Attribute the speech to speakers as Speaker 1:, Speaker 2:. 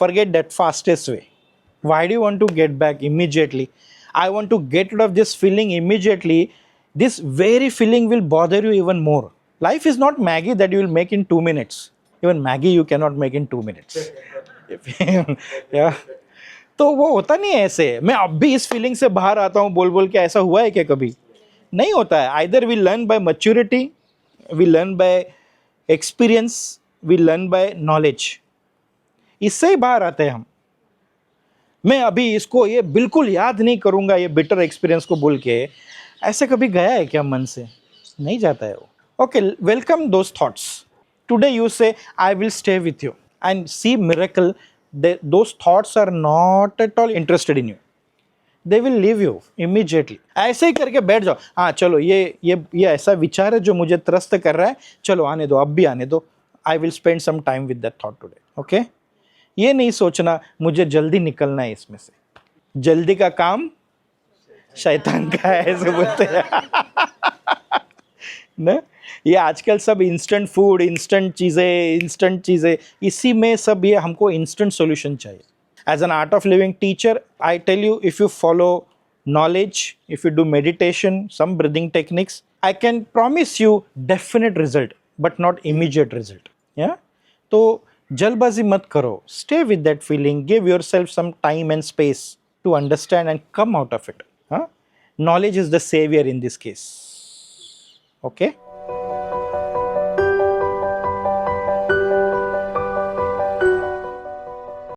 Speaker 1: forget that fastest way. Why do you want to get back immediately? I want to get rid of this feeling immediately. This very feeling will bother you even more. Life is not Maggie that you will make in 2 minutes. Even Maggie you cannot make in 2 minutes. Yeah. तो वो होता नहीं है ऐसे, मैं अब भी इस फीलिंग से बाहर आता हूँ बोल बोल के, ऐसा हुआ है क्या कभी? नहीं होता है. Either we learn by maturity, we learn by experience, we learn by knowledge. इससे ही बाहर आते हैं हम. मैं अभी इसको ये बिल्कुल याद नहीं करूंगा ये बिटर एक्सपीरियंस को बोल के, ऐसे कभी गया है क्या मन से? नहीं जाता है वो. Okay, welcome those thoughts. Today you say I will stay with you and see miracle. Those thoughts are not at all interested in you. They will leave you immediately. ऐसे ही करके बैठ जाओ. हाँ चलो, ये ऐसा विचार है जो मुझे त्रस्त कर रहा है, चलो आने दो, अब भी आने दो. I will spend some time with that thought today. Okay? ये नहीं सोचना मुझे जल्दी निकलना है इसमें से. जल्दी का काम शैतान का है, ऐसे बोलते हैं ना. ये आजकल सब इंस्टेंट फूड, इंस्टेंट चीज़ें, इसी में सब ये हमको इंस्टेंट सॉल्यूशन चाहिए. As an art of living teacher I tell you, if you follow knowledge, if you do meditation, some breathing techniques, I can promise you definite result, but not immediate result. या तो जल्दबाजी मत करो. Stay with that feeling, give yourself some time and space to understand and come out of it. Knowledge is the saviour in this case. Okay.